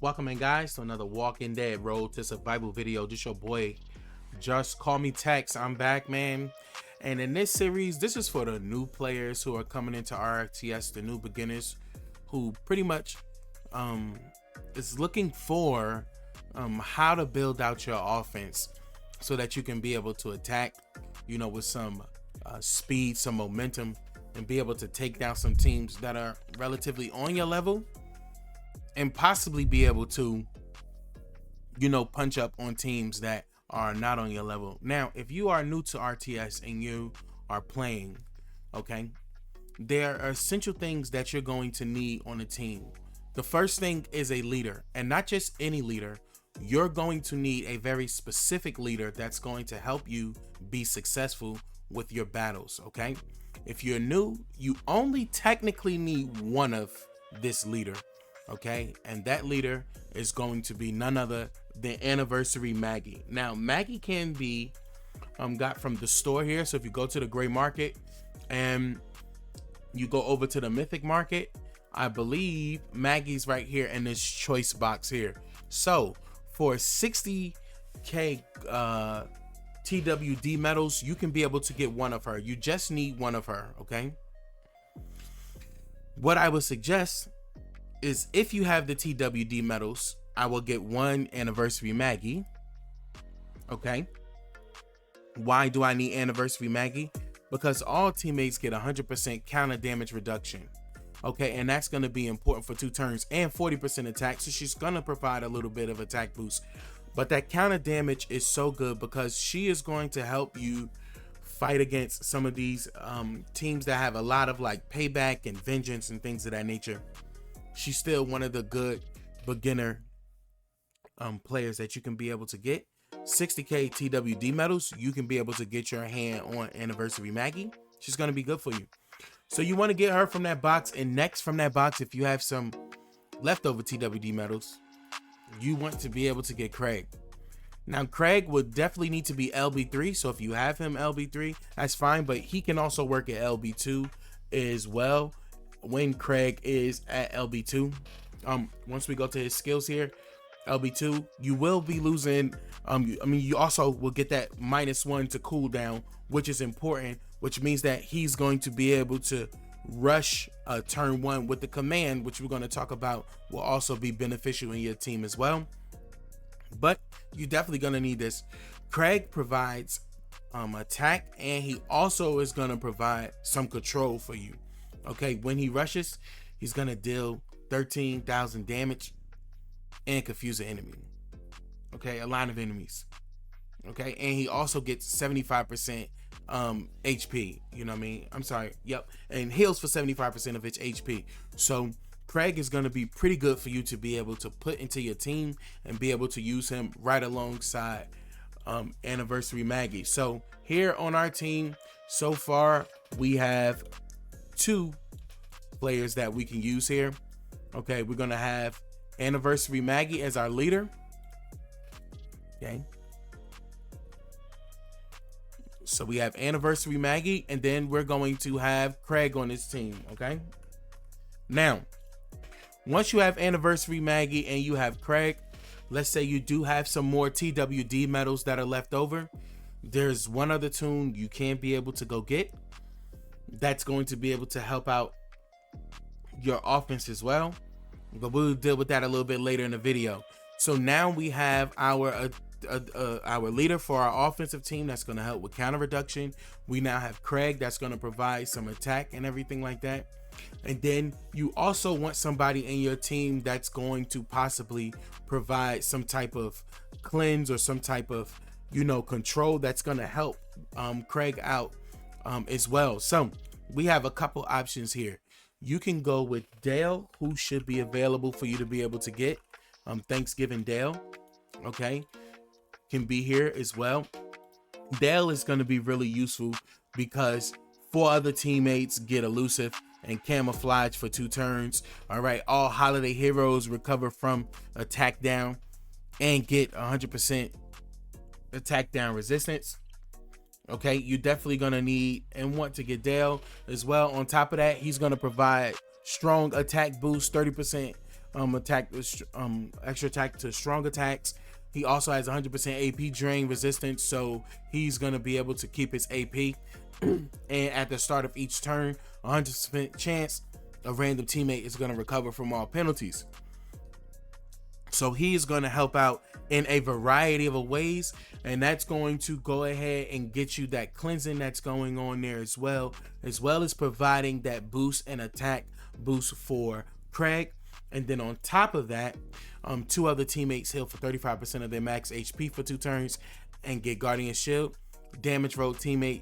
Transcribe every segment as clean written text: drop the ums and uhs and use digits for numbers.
Welcome in, guys, to another Walking Dead Road to Survival video. Just your boy, Just Call Me Tex. I'm back, man. And in this series, this is for the new players who are coming into RTS, the new beginners who pretty much is looking for how to build out your offense so that you can be able to attack, with some speed, some momentum, and be able to take down some teams that are relatively on your level and possibly be able to, punch up on teams that are not on your level. Now, if you are new to RTS and you are playing, okay, there are essential things that you're going to need on a team. The first thing is a leader, and not just any leader. You're going to need a very specific leader that's going to help you be successful with your battles, okay? If you're new, you only technically need one of this leader, okay? And that leader is going to be none other than Anniversary Maggie. Now, Maggie can be got from the store here. So if you go to the gray market and you go over to the mythic market, I believe Maggie's right here in this choice box here. So for 60k TWD medals, you can be able to get one of her. You just need one of her, okay? What I would suggest is, if you have the TWD medals, I will get one Anniversary Maggie, okay? Why do I need Anniversary Maggie? Because all teammates get 100% counter damage reduction, okay? And that's going to be important for 2 turns and 40% attack, so she's going to provide a little bit of attack boost. But that counter damage is so good because she is going to help you fight against some of these teams that have a lot of like payback and vengeance and things of that nature. She's still one of the good beginner players that you can be able to get. 60k TWD medals, you can be able to get your hand on Anniversary Maggie. She's going to be good for you. So you want to get her from that box, and next from that box, if you have some leftover TWD medals, you want to be able to get Craig. Now, Craig would definitely need to be LB3, so if you have him LB3, that's fine, but he can also work at LB2 as well when Craig is at LB2. Once we go to his skills here, LB2, you will be losing, you also will get that -1 to cooldown, which is important, which means that he's going to be able to rush turn 1 with the command, which we're going to talk about, will also be beneficial in your team as well. But you're definitely going to need this. Craig provides attack, and he also is going to provide some control for you. Okay, when he rushes, he's going to deal 13,000 damage and confuse an enemy. Okay, a line of enemies. Okay, and he also gets 75% HP, I'm sorry, yep, and heals for 75% of its HP. So Craig is going to be pretty good for you to be able to put into your team and be able to use him right alongside Anniversary Maggie. So here on our team so far, we have 2 players that we can use here. Okay, we're going to have Anniversary Maggie as our leader. Okay, so we have Anniversary Maggie, and then we're going to have Craig on this team, okay? Now, once you have Anniversary Maggie and you have Craig, let's say you do have some more TWD medals that are left over, there's one other tune you can be able to go get that's going to be able to help out your offense as well, but we'll deal with that a little bit later in the video. So now we have our leader for our offensive team that's going to help with counter reduction. We now have Craig that's going to provide some attack and everything like that. And then you also want somebody in your team that's going to possibly provide some type of cleanse or some type of control that's going to help Craig out as well. So we have a couple options here. You can go with Dale, who should be available for you to be able to get. Thanksgiving Dale, okay, can be here as well. Dale is going to be really useful because 4 other teammates get elusive and camouflage for 2 turns. All right, all holiday heroes recover from attack down and get 100% attack down resistance. Okay, you're definitely going to need and want to get Dale as well. On top of that, he's going to provide strong attack boost, 30% extra attack to strong attacks. He also has 100% AP drain resistance, so he's gonna be able to keep his AP. And at the start of each turn, 100% chance a random teammate is gonna recover from all penalties. So he is going to help out in a variety of ways, and that's going to go ahead and get you that cleansing that's going on there as well as providing that boost and attack boost for Craig. And then on top of that, 2 other teammates heal for 35% of their max HP for 2 turns and get Guardian Shield. Damage roll teammate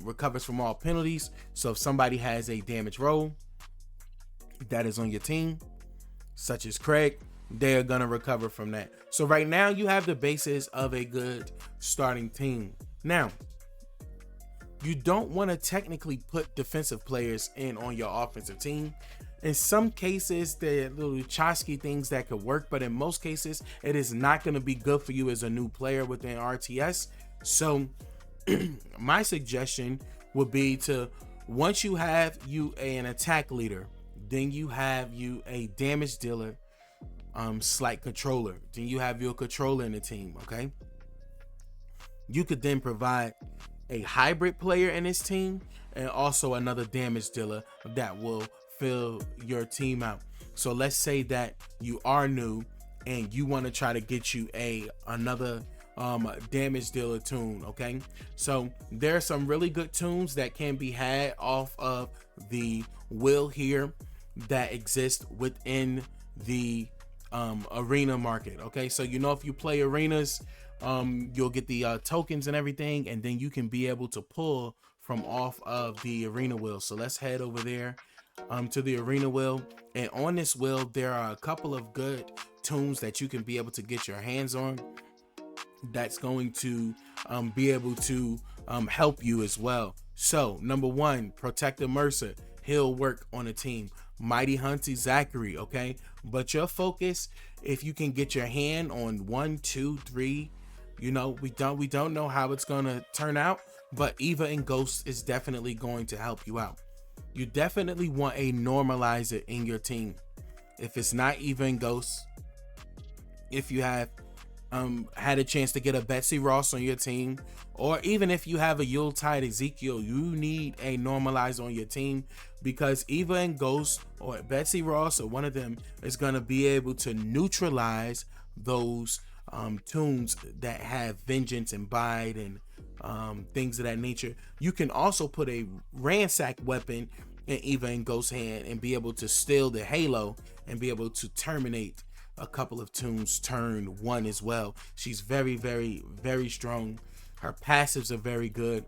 recovers from all penalties. So if somebody has a damage roll that is on your team, such as Craig, they're gonna recover from that. So right now you have the basis of a good starting team. Now, you don't want to technically put defensive players in on your offensive team. In some cases, there are little Chosky things that could work, but in most cases, it is not going to be good for you as a new player within RTS. So my suggestion would be to, once you have an attack leader, then you have a damage dealer, slight controller, then you have your controller in the team. Okay, you could then provide a hybrid player in this team and also another damage dealer that will fill your team out. So let's say that you are new and you want to try to get you another damage dealer tune. Okay, so there are some really good tunes that can be had off of the wheel here that exist within the arena market. Okay, so if you play arenas, you'll get the tokens and everything, and then you can be able to pull from off of the arena wheel. So let's head over there to the arena wheel, and on this wheel there are a couple of good tunes that you can be able to get your hands on that's going to be able to help you as well. So number 1, Protector Mercer, he'll work on a team. Mighty Hunty Zachary, okay, but your focus, if you can get your hand on 1, 2, 3, we don't know how it's gonna turn out, but Eva and Ghost is definitely going to help you out. You definitely want a normalizer in your team. If it's not Eva and Ghost, if you have had a chance to get a Betsy Ross on your team, or even if you have a Yuletide Ezekiel, you need a normalizer on your team, because Eva and Ghost or Betsy Ross or one of them is going to be able to neutralize those tunes that have Vengeance and Bide and things of that nature. You can also put a ransack weapon in Eva and Ghost's hand and be able to steal the Halo and be able to terminate a couple of tunes turn 1 as well. She's very, very, very strong. Her passives are very good.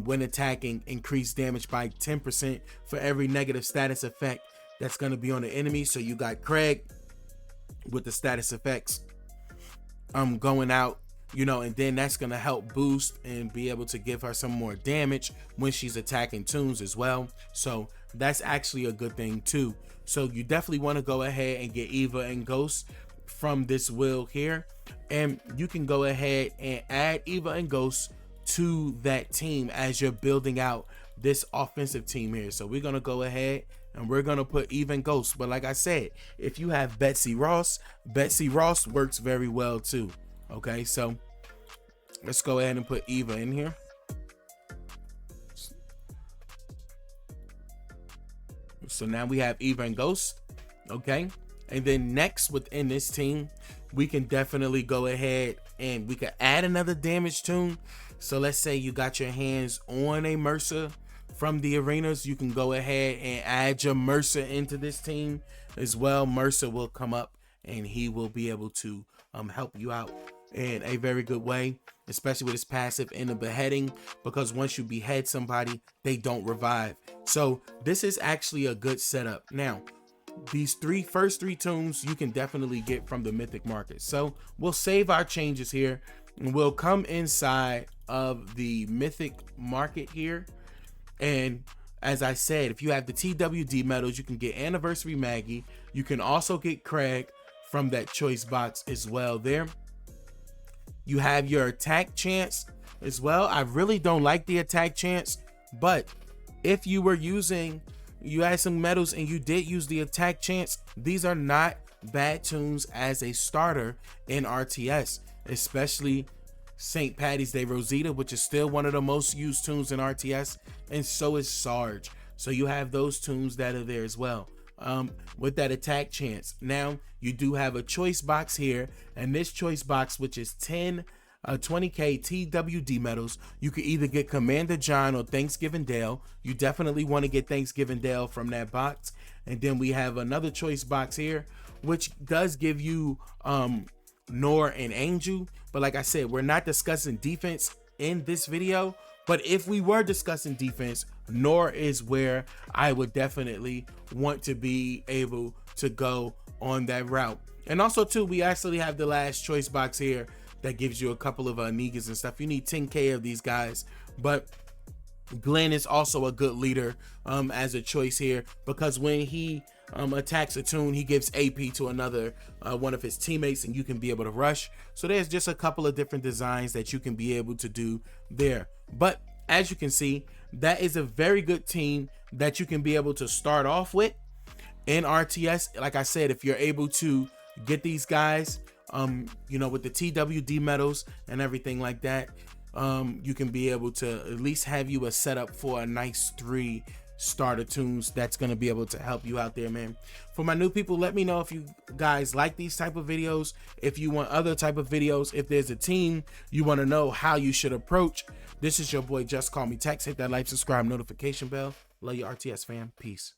When attacking, increase damage by 10% for every negative status effect that's going to be on the enemy. So you got Craig with the status effects going out, and then that's going to help boost and be able to give her some more damage when she's attacking tunes as well. So that's actually a good thing too. So you definitely want to go ahead and get Eva and Ghost from this wheel here, and you can go ahead and add Eva and Ghost to that team as you're building out this offensive team here. So we're going to go ahead and we're going to put Eva and Ghost. But like I said, if you have Betsy Ross works very well too. Okay, so let's go ahead and put Eva in here. So now we have Eva and Ghost. Okay, and then next within this team, we can definitely go ahead and we can add another damage tune. So let's say you got your hands on a Mercer from the arenas, you can go ahead and add your Mercer into this team as well. Mercer will come up and he will be able to help you out in a very good way, especially with his passive in the beheading, because once you behead somebody, they don't revive. So this is actually a good setup. Now, these first three tunes you can definitely get from the Mythic Market. So we'll save our changes here and we'll come inside of the Mythic Market here. And as I said, if you have the TWD medals, you can get Anniversary Maggie. You can also get Craig from that choice box as well there. You have your attack chance as well. I really don't like the attack chance, but if you were using, you had some medals and you did use the attack chance, these are not bad tunes as a starter in RTS, especially St. Patty's Day Rosita, which is still one of the most used tunes in RTS, and so is Sarge. So you have those tunes that are there as well. With that attack chance, now you do have a choice box here, and this choice box, which is 20k TWD medals, you could either get Commander John or Thanksgiving Dale. You definitely want to get Thanksgiving Dale from that box. And then we have another choice box here, which does give you Nor and Angel. But like I said, we're not discussing defense in this video, but if we were discussing defense, Nor is where I would definitely want to be able to go on that route. And also too, we actually have the last choice box here that gives you a couple of Negas and stuff. You need 10k of these guys, but Glenn is also a good leader as a choice here, because when he attacks a tune, he gives AP to another one of his teammates, and you can be able to rush. So there's just a couple of different designs that you can be able to do there. But as you can see, that is a very good team that you can be able to start off with in RTS. Like I said, if you're able to get these guys, you know, with the TWD medals and everything like that, you can be able to at least have you a setup for a nice 3 starter tunes that's going to be able to help you out there, man. For my new people, let me know if you guys like these type of videos, if you want other type of videos, if there's a team you want to know how you should approach. This is your boy Just Call Me Tex. Hit that like, subscribe, notification bell. Love you, RTS fam. Peace.